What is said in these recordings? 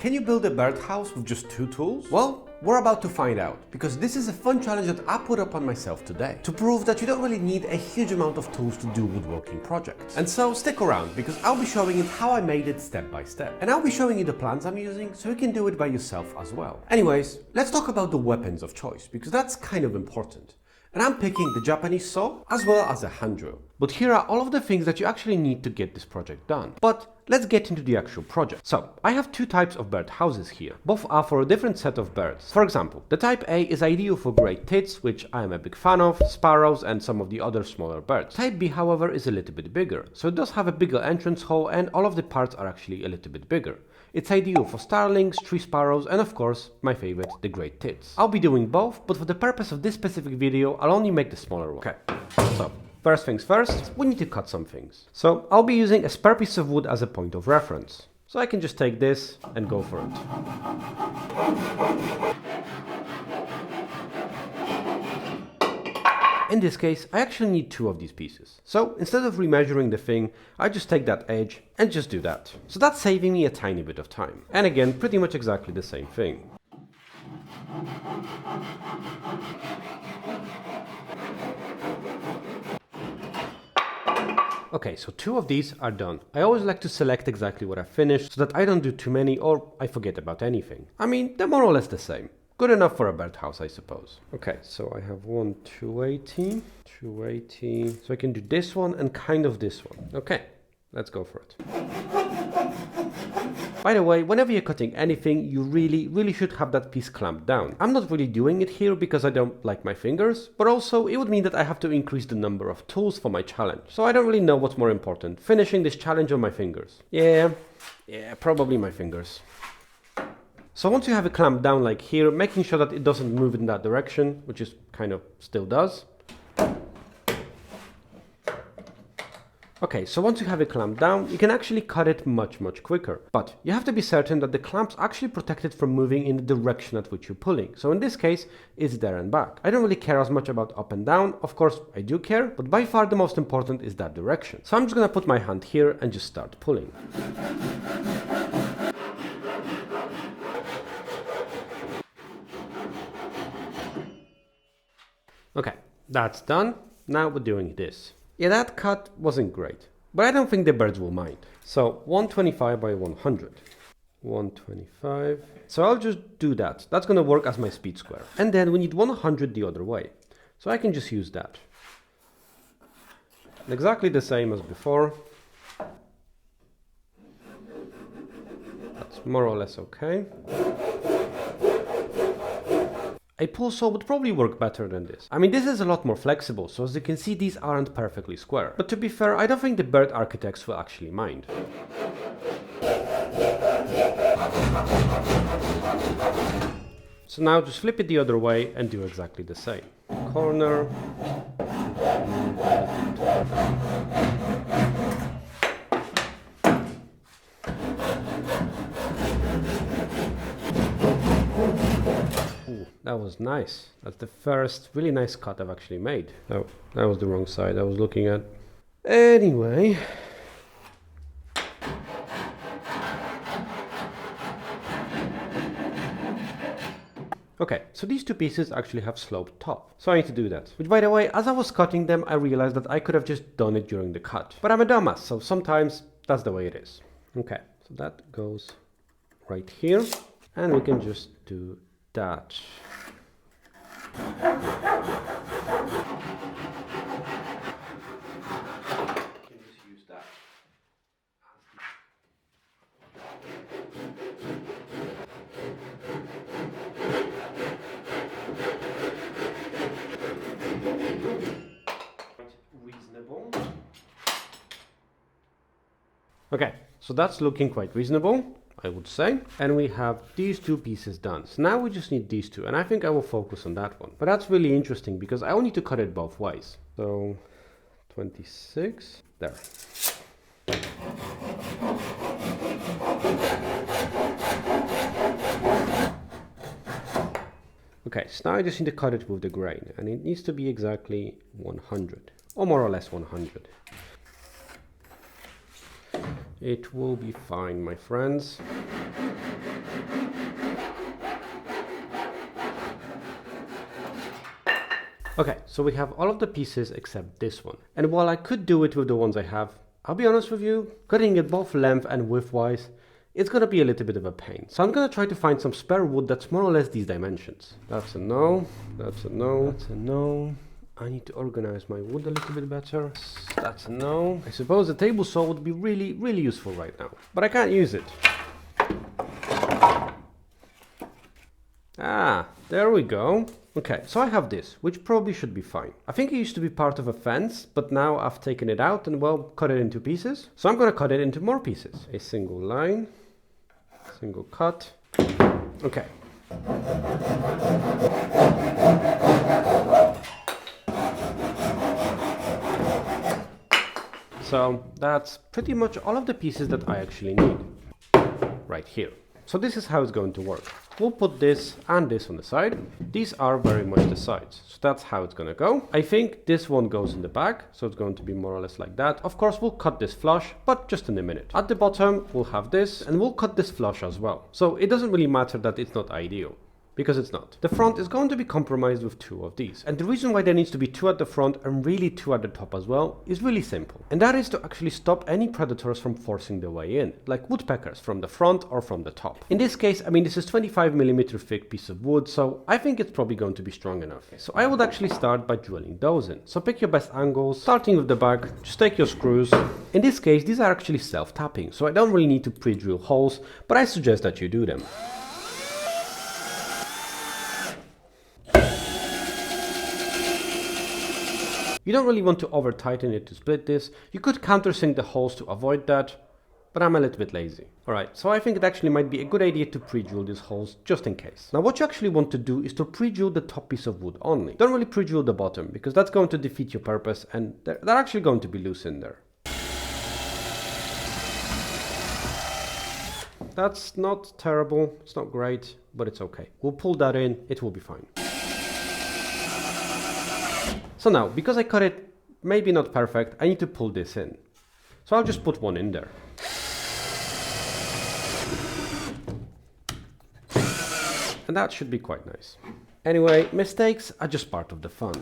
can you build a birdhouse with just 2 tools? Well, we're about to find out, because this is a fun challenge that I put up on myself today to prove that you don't really need a huge amount of tools to do woodworking projects. And so stick around, because I'll be showing you how I made it step by step. And I'll be showing you the plans I'm using so you can do it by yourself as well. Anyways, let's talk about the weapons of choice, because that's kind of important. And I'm picking the Japanese saw as well as a hand drill. But here are all of the things that you actually need to get this project done. But let's get into the actual project. So, I have 2 types of bird houses here. Both are for a different set of birds. For example, the type A is ideal for great tits, which I am a big fan of, sparrows and some of the other smaller birds. Type B, however, is a little bit bigger. So it does have a bigger entrance hole and all of the parts are actually a little bit bigger. It's ideal for starlings, tree sparrows, and of course, my favorite, the great tits. I'll be doing both, but for the purpose of this specific video, I'll only make the smaller one. Okay, so first things first, we need to cut some things. So I'll be using a spare piece of wood as a point of reference. So I can just take this and go for it. In this case, I actually need 2 of these pieces. So instead of remeasuring the thing, I just take that edge and just do that. So that's saving me a tiny bit of time. And again, pretty much exactly the same thing. Okay, so 2 of these are done. I always like to select exactly what I finished so that I don't do too many or I forget about anything. I mean, they're more or less the same. Good enough for a birdhouse, I suppose. Okay, so I have 1 280, 280. So I can do this one and kind of this one. Okay, let's go for it. By the way, whenever you're cutting anything, you really should have that piece clamped down. I'm not really doing it here because I don't like my fingers, but also it would mean that I have to increase the number of tools for my challenge. So I don't really know what's more important, finishing this challenge or my fingers. Yeah, probably my fingers. So once you have it clamped down like here, making sure that it doesn't move in that direction, which is kind of still does. Okay, so once you have it clamped down, you can actually cut it much quicker. But you have to be certain that the clamps actually protect it from moving in the direction at which you're pulling. So in this case, it's there and back. I don't really care as much about up and down. Of course, I do care, but by far the most important is that direction. So I'm just gonna put my hand here and just start pulling. Okay, that's done. Now we're doing this. Yeah, that cut wasn't great, but I don't think the birds will mind. So 125 by 100. 125. So I'll just do that. That's gonna work as my speed square. And then we need 100 the other way. So I can just use that. Exactly the same as before. That's more or less okay. A pull saw would probably work better than this. I mean, this is a lot more flexible, so as you can see, these aren't perfectly square. But to be fair, I don't think the bird architects will actually mind. So now just flip it the other way and do exactly the same. Corner. That was nice. That's the first really nice cut I've actually made. Oh, that was the wrong side I was looking at. Anyway. Okay, so these 2 pieces actually have sloped top. So I need to do that. Which, by the way, as I was cutting them, I realized that I could have just done it during the cut. But I'm a dumbass, so sometimes that's the way it is. Okay, so that goes right here. And we can just do that. Reasonable. Okay, so that's looking quite reasonable, I would say. And we have these 2 pieces done. So now we just need these 2, and I think I will focus on that one. But that's really interesting because I will need to cut it both ways. So 26, there. Okay, so now I just need to cut it with the grain, and it needs to be exactly 100, or more or less 100. It will be fine, my friends. Okay, so we have all of the pieces except this one. And while I could do it with the ones I have, I'll be honest with you, cutting it both length and width-wise, it's gonna be a little bit of a pain. So I'm gonna try to find some spare wood that's more or less these dimensions. That's a no, that's a no, that's a no. I need to organize my wood a little bit better. That's a no. I suppose a table saw would be really useful right now, but I can't use it. Ah, there we go. Okay, so I have this, which probably should be fine. I think it used to be part of a fence, but now I've taken it out and, well, cut it into pieces. So I'm gonna cut it into more pieces. A single line, single cut. Okay. So that's pretty much all of the pieces that I actually need right here. So this is how it's going to work. We'll put this and this on the side. These are very much the sides. So that's how it's gonna go. I think this one goes in the back, so it's going to be more or less like that. Of course, we'll cut this flush, but just in a minute. At the bottom, we'll have this, and we'll cut this flush as well. So it doesn't really matter that it's not ideal, because it's not. The front is going to be compromised with 2 of these. And the reason why there needs to be 2 at the front and really 2 at the top as well is really simple. And that is to actually stop any predators from forcing their way in, like woodpeckers from the front or from the top. In this case, I mean, this is 25mm thick piece of wood, so I think it's probably going to be strong enough. So I would actually start by drilling those in. So pick your best angles, starting with the back, just take your screws. In this case, these are actually self-tapping, so I don't really need to pre-drill holes, but I suggest that you do them. You don't really want to over tighten it to split this. You could countersink the holes to avoid that, but I'm a little bit lazy. Alright, so I think it actually might be a good idea to pre-drill these holes just in case. Now what you actually want to do is to pre-drill the top piece of wood only. Don't really pre-drill the bottom, because that's going to defeat your purpose and they're actually going to be loose in there. That's not terrible, it's not great, but it's okay. We'll pull that in, it will be fine. So now, because I cut it maybe not perfect, I need to pull this in. So I'll just put one in there. And that should be quite nice. Anyway, mistakes are just part of the fun.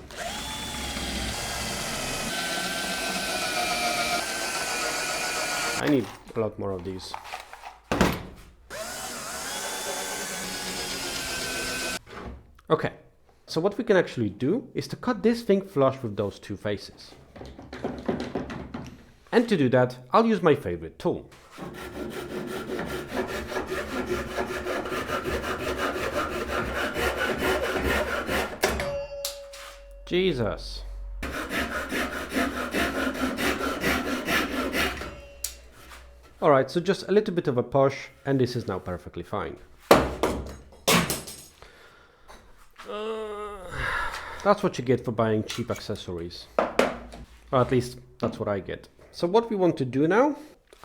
I need a lot more of these. Okay. So what we can actually do is to cut this thing flush with those 2 faces. And to do that, I'll use my favorite tool. Jesus. Alright, so just a little bit of a push, and this is now perfectly fine. That's what you get for buying cheap accessories. Or at least, that's what I get. So what we want to do now,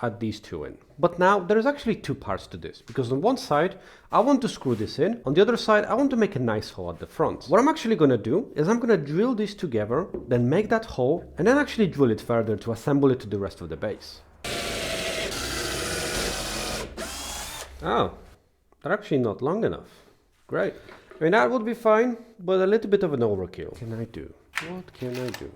add these 2 in. But now, there is actually 2 parts to this. Because on one side, I want to screw this in. On the other side, I want to make a nice hole at the front. What I'm actually going to do, is I'm going to drill these together, then make that hole, and then actually drill it further to assemble it to the rest of the base. Oh, they're actually not long enough. Great. I mean, that would be fine, but a little bit of an overkill. What can I do? What can I do?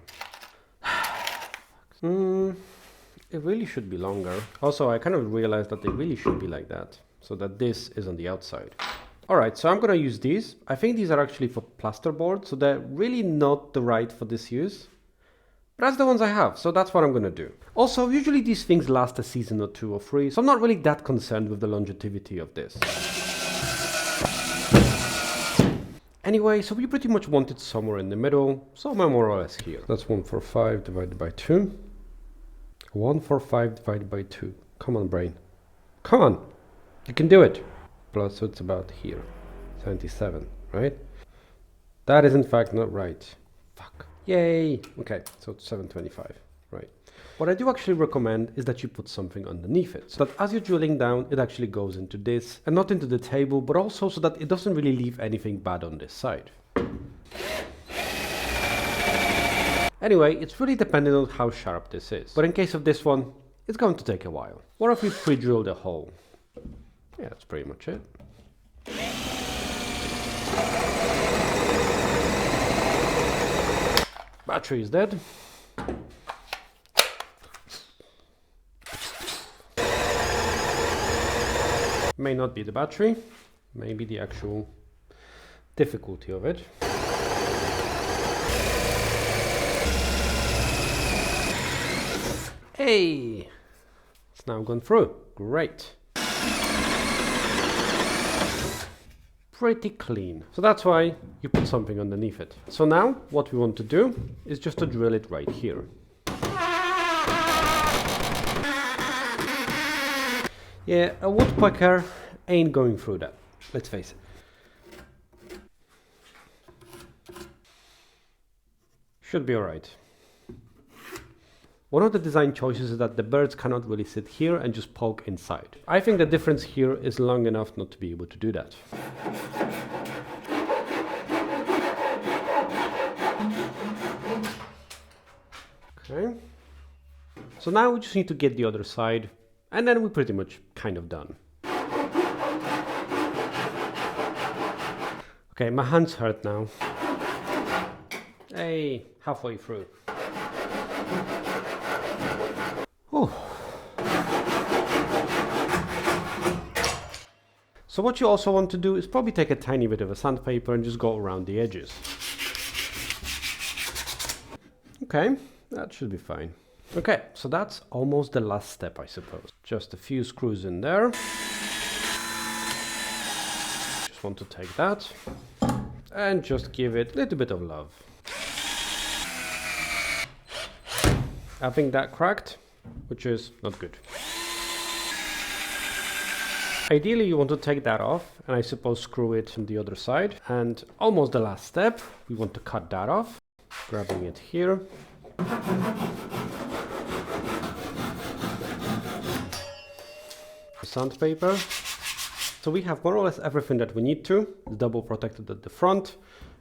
It really should be longer. Also, I kind of realized that they really should be like that, so that this is on the outside. Alright, so I'm gonna use these. I think these are actually for plasterboard, so they're really not the right for this use. But that's the ones I have, so that's what I'm gonna do. Also, usually these things last a season or 2 or 3, so I'm not really that concerned with the longevity of this. Anyway, so we pretty much want it somewhere in the middle, somewhere more or less here. That's 145 divided by 2. 145 divided by 2. Come on, brain. Come on! You can do it! Plus, so it's about here. 77, right? That is in fact not right. Fuck. Yay! Okay, so it's 725, right. What I do actually recommend is that you put something underneath it, so that as you're drilling down, it actually goes into this, and not into the table, but also so that it doesn't really leave anything bad on this side. Anyway, it's really dependent on how sharp this is, but in case of this one, it's going to take a while. What if we pre-drill the hole? Yeah, that's pretty much it. Battery is dead. May not be the battery, maybe the actual difficulty of it. Hey! It's now gone through. Great. Pretty clean. So that's why you put something underneath it. So now what we want to do is just to drill it right here. Yeah, a woodpecker ain't going through that, let's face it. Should be alright. One of the design choices is that the birds cannot really sit here and just poke inside. I think the difference here is long enough not to be able to do that. Okay. So now we just need to get the other side, and then we're pretty much kind of done. Okay, my hands hurt now. Hey, halfway through. Whew. So what you also want to do is probably take a tiny bit of a sandpaper and just go around the edges. Okay, that should be fine. Okay, so that's almost the last step, I suppose. Just a few screws in there. Just want to take that and just give it a little bit of love. I think that cracked, which is not good. Ideally, you want to take that off and I suppose screw it from the other side. And almost the last step, we want to cut that off, grabbing it here. Sandpaper. So we have more or less everything that we need to. It's double protected at the front.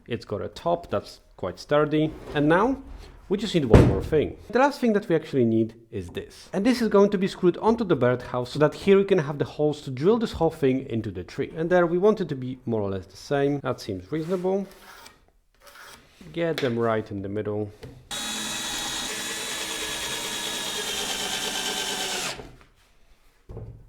It's got a top that's quite sturdy. And now we just need one more thing. The last thing that we actually need is this. And this is going to be screwed onto the birdhouse so that here we can have the holes to drill this whole thing into the tree. And there we want it to be more or less the same. That seems reasonable. Get them right in the middle.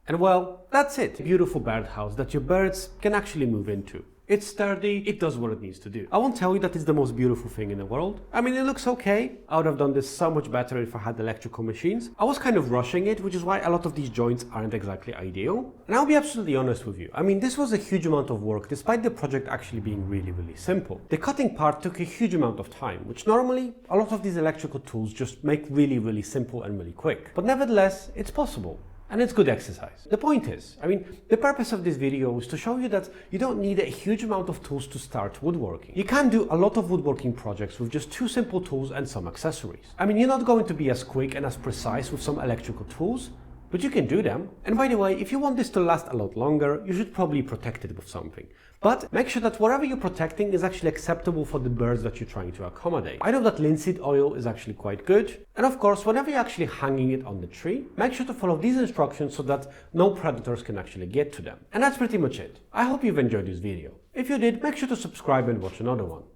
And well, that's it. A beautiful birdhouse that your birds can actually move into. It's sturdy, it does what it needs to do. I won't tell you that it's the most beautiful thing in the world. I mean, it looks okay. I would have done this so much better if I had electrical machines. I was kind of rushing it, which is why a lot of these joints aren't exactly ideal. And I'll be absolutely honest with you. I mean, this was a huge amount of work, despite the project actually being really, really simple. The cutting part took a huge amount of time, which normally a lot of these electrical tools just make really, really simple and really quick. But nevertheless, it's possible. And it's good exercise. The point is, I mean, the purpose of this video is to show you that you don't need a huge amount of tools to start woodworking. You can do a lot of woodworking projects with just 2 simple tools and some accessories. I mean, you're not going to be as quick and as precise with some electrical tools, but you can do them. And by the way, if you want this to last a lot longer, you should probably protect it with something. But make sure that whatever you're protecting is actually acceptable for the birds that you're trying to accommodate. I know that linseed oil is actually quite good. And of course, whenever you're actually hanging it on the tree, make sure to follow these instructions so that no predators can actually get to them. And that's pretty much it. I hope you've enjoyed this video. If you did, make sure to subscribe and watch another one.